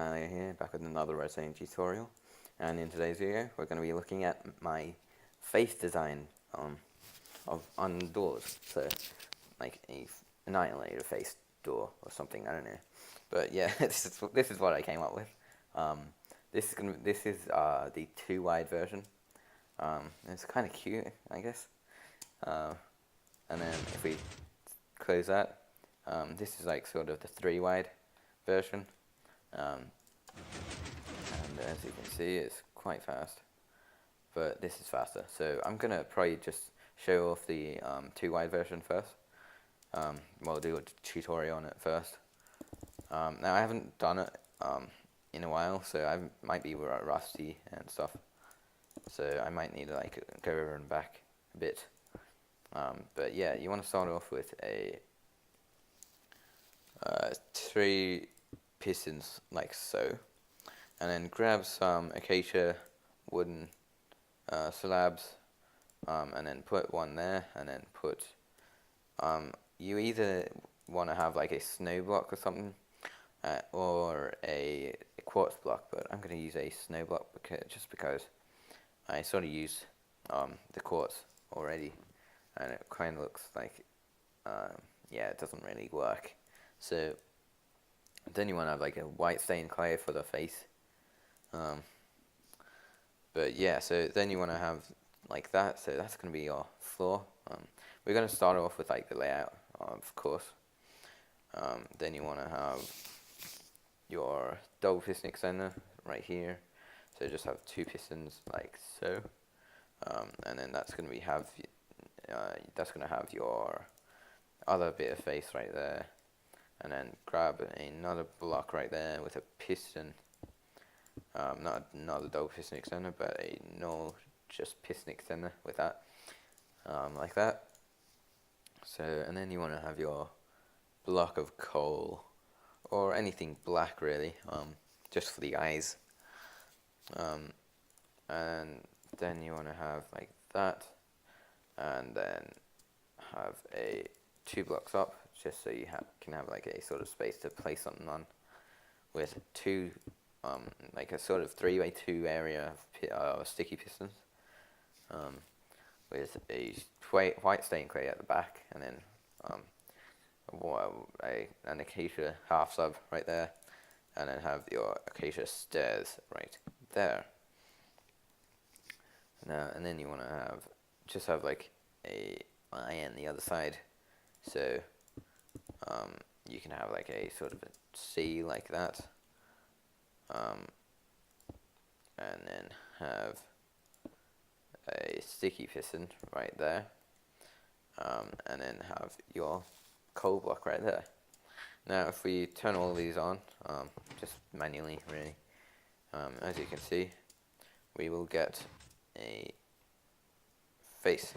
Eniallator here, back with another redstone tutorial, and in today's video we're going to be looking at my face design on doors, so like a Eniallator face door or something, I don't know, but yeah, this is what I came up with. This is the 2 wide version. It's kind of cute, I guess, and then if we close that, this is like sort of the 3 wide version. And as you can see, it's quite fast, but this is faster. So I'm gonna probably just show off the 2 wide version first. We'll do a tutorial on it first. Now I haven't done it in a while, so I might be rusty and stuff. So I might need to like go over and back a bit. But yeah, you want to start off with a 3 pistons like so, and then grab some acacia wooden slabs, and then put one there, and then put you either want to have like a snow block or something, or a quartz block, but I'm going to use a snow block just because I sort of use the quartz already, and it kind of looks like yeah, it doesn't really work. So then you want to have like a white stained clay for the face. But yeah, so then you want to have like that. So that's going to be your floor. We're going to start off with like the layout, of course. Then you want to have your double piston extender right here. So just have 2 pistons like so. And then that's going to have your other bit of face right there. And then grab another block right there with a piston, not a double piston extender, but a normal just piston extender with that, like that. So, and then you want to have your block of coal, or anything black really, just for the eyes. And then you want to have like that, and then have a 2 blocks up, just so you can have like a sort of space to place something on, with 2, like a sort of 3x2 area of sticky pistons, with a white stained clay at the back, and then an acacia half sub right there, and then have your acacia stairs right there. Now, and then you want to have like a eye on the other side, so you can have like a sort of a C like that, and then have a sticky piston right there, and then have your coal block right there. Now if we turn all these on, just manually really, as you can see, we will get a face.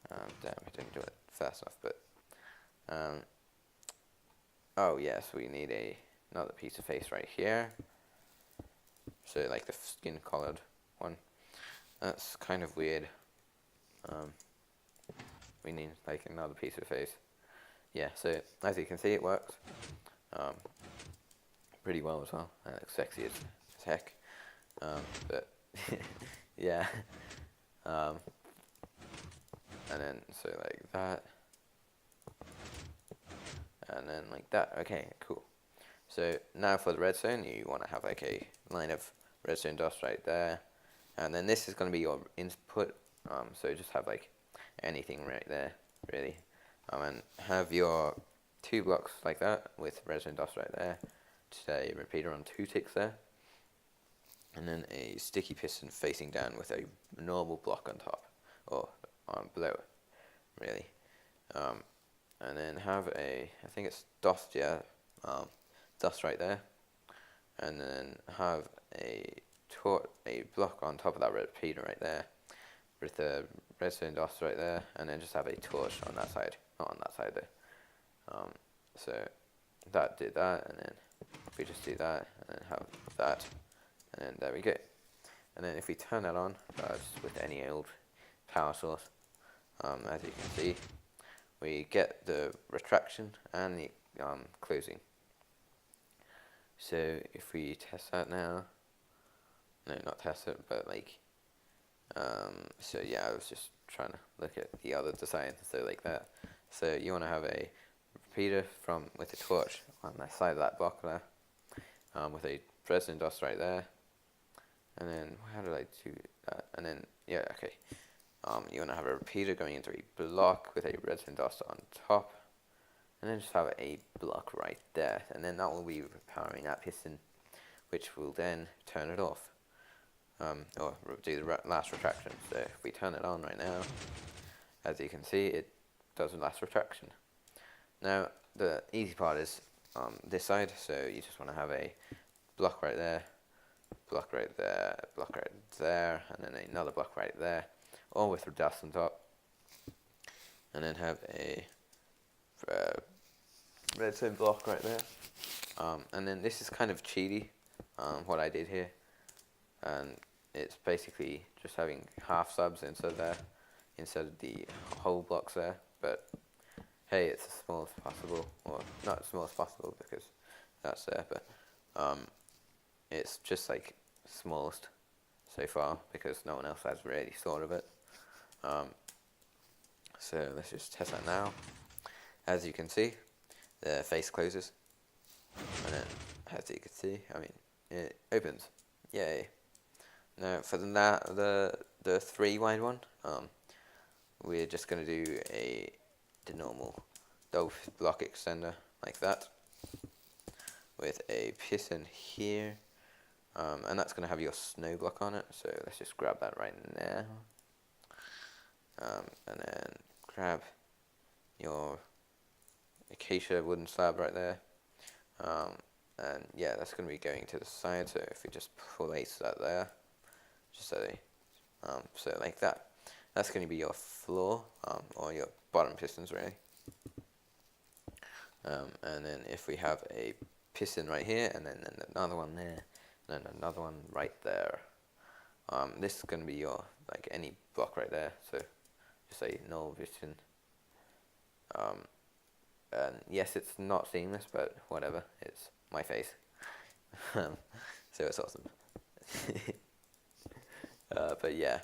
Damn, I didn't do it fast enough, but oh yes, we need another piece of face right here. So like the skin colored one. That's kind of weird. We need like another piece of face. Yeah, so as you can see, it works pretty well as well. It looks sexy as heck. But yeah. And then so like that, and then like that. Okay, cool. So now for the redstone, you want to have like a line of redstone dust right there, and then this is going to be your input. So just have like anything right there, really, and have your 2 blocks like that with redstone dust right there. Just a repeater on 2 ticks there, and then a sticky piston facing down with a normal block on top, or below it, really. And then have I think it's dust, yeah, dust right there, and then have a block on top of that repeater right there, with the redstone dust right there, and then just have a torch on that side, not on that side though. So that did that, and then we just do that, and then have that, and then there we go. And then if we turn that on, just with any old power source, as you can see, we get the retraction and the closing. So if we test that now, no, not test it, but like, so yeah, I was just trying to look at the other design, so like that. So you want to have a repeater with a torch on the side of that block there, with a resin dust right there, and then how did I do that? And then yeah, okay. You want to have a repeater going into a block with a resin dust on top, and then just have a block right there, and then that will be powering that piston, which will then turn it off, or do the last retraction. So if we turn it on right now, as you can see, it does the last retraction. Now the easy part is this side, so you just want to have a block right there, block right there, block right there, and then another block right there, all with dust on top, and then have a redstone block right there. And then this is kind of cheaty, what I did here, and it's basically just having half subs instead of the whole blocks there. But hey, it's as small as possible, or not as small as possible because that's there, but it's just like smallest so far because no one else has really thought of it. So let's just test that now. As you can see, the face closes, and then as you can see, I mean, it opens. Yay! Now for the 3 wide one, we're just gonna do the normal double block extender like that, with a piston here, and that's gonna have your snow block on it. So let's just grab that right now, and then grab your acacia wooden slab right there, and yeah, that's going to be going to the side. So if we just place that there, just so like that, that's going to be your floor, or your bottom pistons really. And then if we have a piston right here, and then another one there, and then another one right there, this is going to be your like any block right there. So just a null piston. And yes, it's not seamless, but whatever, it's my face. So it's awesome. But yeah,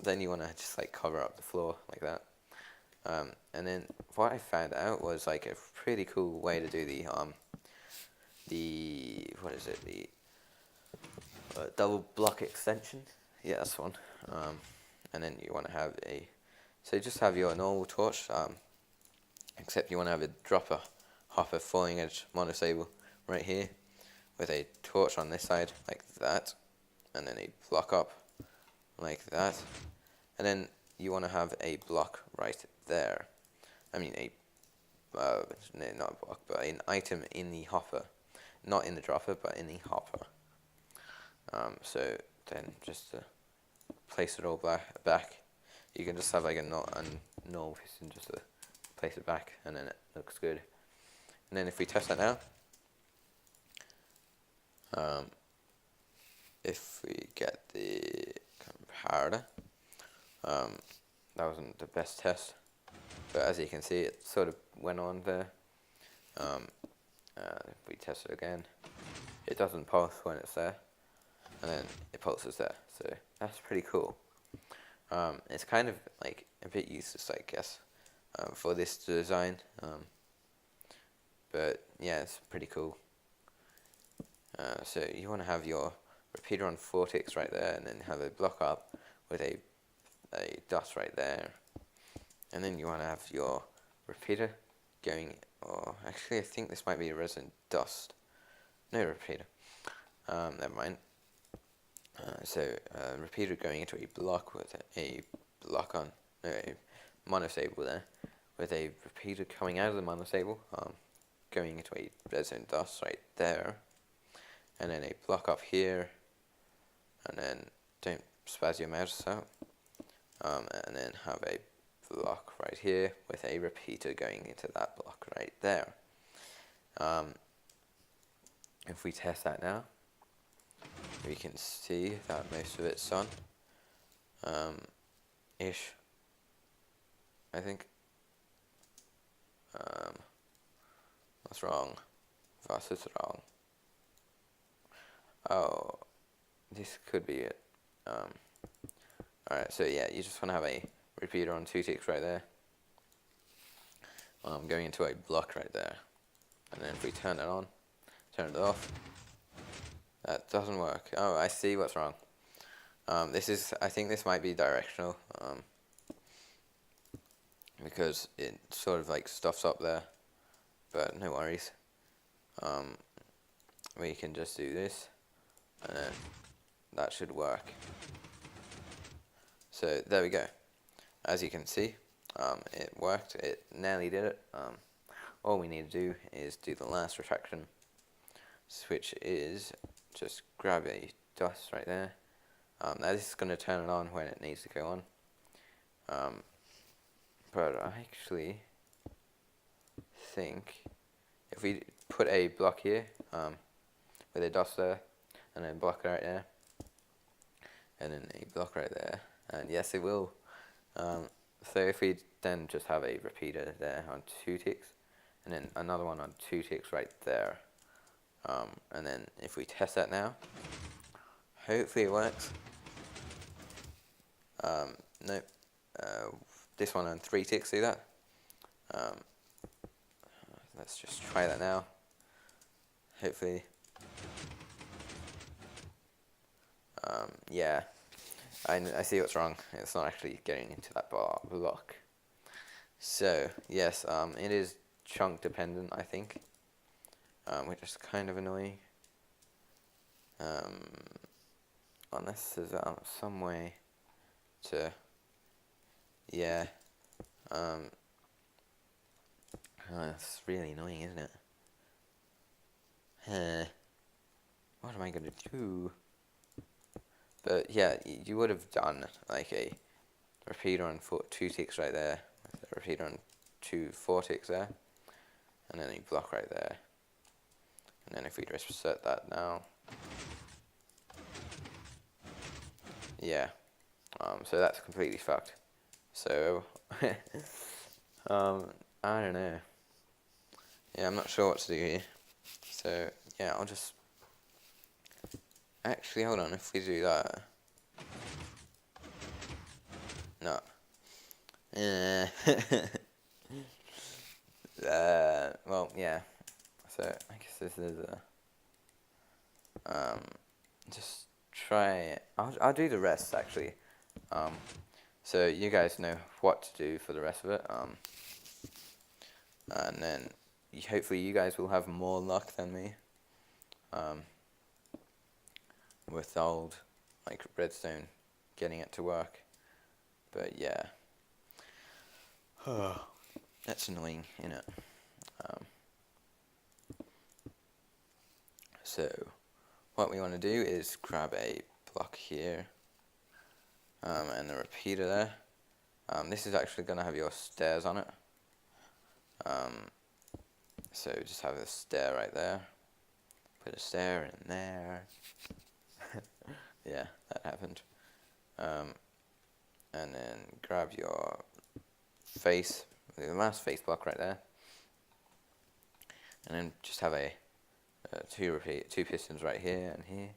then you want to just like cover up the floor like that. And then what I found out was like a pretty cool way to do the what is it, the double block extension. Yeah, that's one. And then you want to have so just have your normal torch, except you want to have a dropper hopper falling edge monosable right here, with a torch on this side like that, and then a block up like that, and then you want to have a block right there. I mean no, not a block, but an item in the hopper, not in the dropper, but in the hopper. So then just to place it all back, you can just have like a normal piston just to place it back, and then it looks good. And then if we test that now, if we get the comparator, that wasn't the best test, but as you can see, it sort of went on there. If we test it again, it doesn't pulse when it's there, and then it pulses there, so that's pretty cool. It's kind of like a bit useless, I guess, for this design, but yeah, it's pretty cool. So you want to have your repeater on 4 ticks right there, and then have a block up with a dot right there, and then you want to have your repeater going, or actually I think this might be a resin dust, no repeater, never mind. So repeater going into a block with a block on, no, a monosable there, with a repeater coming out of the monosable, going into a resin dust right there, and then a block up here, and then don't spaz your mouse out, and then have a block right here with a repeater going into that block right there. If we test that now, we can see that most of it's on, ish, I think. What's wrong? Was ist wrong? Oh, this could be it. Alright, so yeah, you just want to have a repeater on 2 ticks right there. Going into a block right there. And then if we turn it on, turn it off, that doesn't work. Oh, I see what's wrong. I think this might be directional, because it sort of like stuffs up there, but no worries. We can just do this, and then that should work. So there we go. As you can see, it worked. It nearly did it. All we need to do is do the last retraction, which is just grab a dust right there. Now this is going to turn it on when it needs to go on. But I actually think if we put a block here, with a dust there, and then a block right there, and then a block right there, and yes, it will. So if we then just have a repeater there on 2 ticks, and then another one on 2 ticks right there, and then if we test that now, hopefully it works. Nope. This one on 3 ticks, see that? Let's just try that now. Hopefully. Yeah, I see what's wrong. It's not actually getting into that block. So yes, it is chunk dependent, I think, which is kind of annoying. Unless there's some way to, yeah. It's really annoying, isn't it? What am I gonna do? But yeah, you would have done like a repeater on 2 ticks right there, a repeater on 4 ticks there, and then a block right there. And then if we just set that now, yeah. So that's completely fucked. So I don't know. Yeah, I'm not sure what to do here. So yeah, I'll just actually hold on. If we do that, no. Well, yeah. So I guess this is just try it. I'll do the rest actually. So you guys know what to do for the rest of it. And then hopefully you guys will have more luck than me. With old like redstone getting it to work. But yeah. That's annoying, innit? So what we want to do is grab a block here, and a repeater there. This is actually going to have your stairs on it. So just have a stair right there. Put a stair in there. Yeah, that happened. And then grab your face, the last face block right there. And then just have a two pistons right here and here.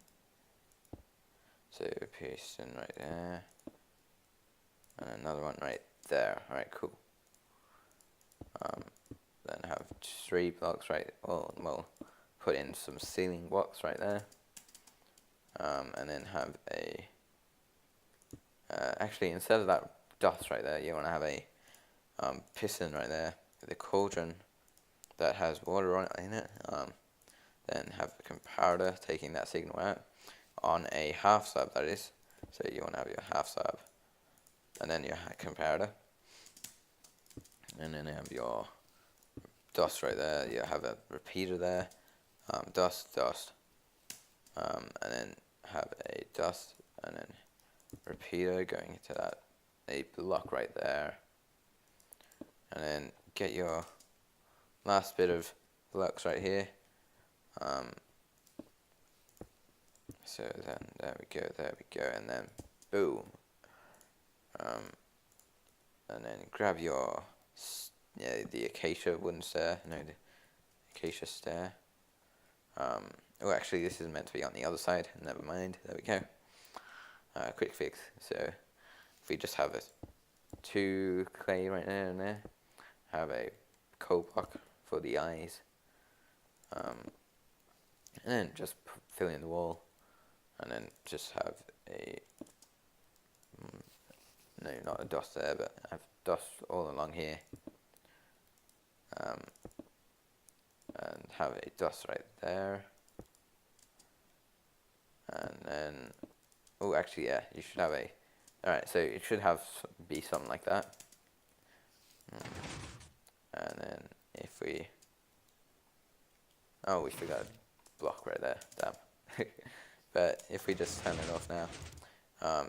So a piston right there, and another one right there. Alright, cool. Then have 3 blocks right. Well, put in some ceiling blocks right there. And then have a. Actually, instead of that dust right there, you want to have a piston right there with a cauldron that has water in it. Then have a comparator taking that signal out on a half sub, that is. So you want to have your half sub, and then your comparator, and then you have your dust right there. You have a repeater there, dust, and then have a dust, and then repeater going into that a block right there, and then get your last bit of blocks right here. So then there we go, and then boom. And then grab your the acacia wooden stair, no, the acacia stair, Oh, actually, this is meant to be on the other side. Never mind. There we go. Quick fix. So if we just have a 2 clay right there and there, have a coal block for the eyes, and then just fill in the wall, and then just have a no, not a dust there, but have dust all along here, and have a dust right there, and then oh, actually, yeah, you should have a. All right, so it should be something like that, and then if we we forgot a block right there, damn. But if we just turn it off now,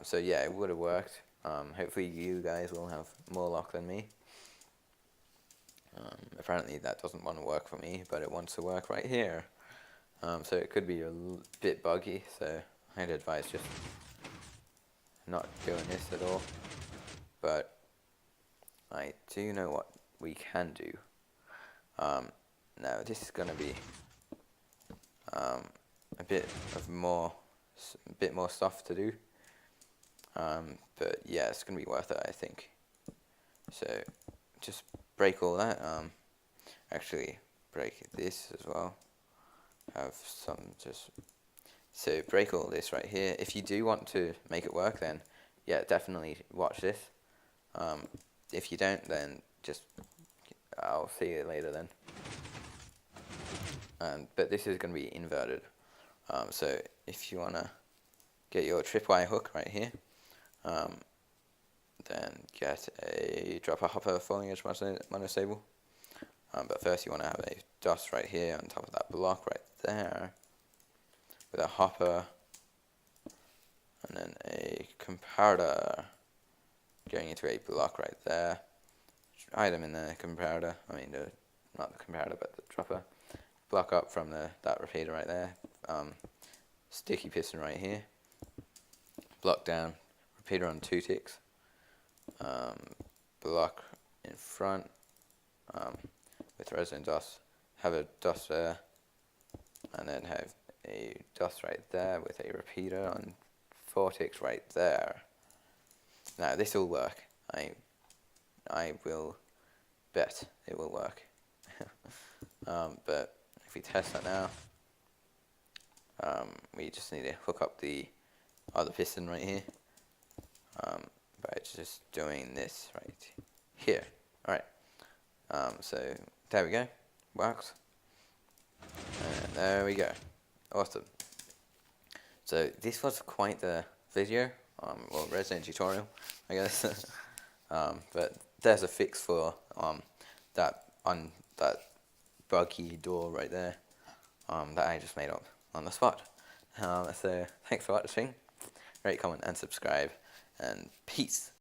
so yeah, it would have worked. Hopefully you guys will have more luck than me. Apparently that doesn't want to work for me, but it wants to work right here. So it could be a bit buggy, so I'd advise just not doing this at all. But I do know what we can do. Now this is going to be a bit more stuff to do. But yeah, it's going to be worth it, I think. So just break all that. Actually break this as well. Have some so break all this right here. If you do want to make it work, then yeah, definitely watch this. If you don't, then just I'll see you later then. But this is going to be inverted. So if you want to get your tripwire hook right here, then get a dropper hopper falling edge monostable. But first you want to have a dust right here on top of that block right there, with a hopper, and then a comparator going into a block right there. Item in the comparator, not the comparator but the dropper. Block up from that repeater right there. Sticky piston right here. Block down, repeater on 2 ticks. Block in front with resin dust. Have a dust there, and then have a dust right there with a repeater on 4 ticks right there. Now this will work. I will bet it will work. But if we test that now, we just need to hook up the other piston right here by just doing this right here. Alright, so there we go, works, and there we go, awesome. So this was quite the video, well, resident tutorial, I guess. But there's a fix for that buggy door right there, that I just made up on the spot. So thanks for watching. Rate, comment, and subscribe, and peace.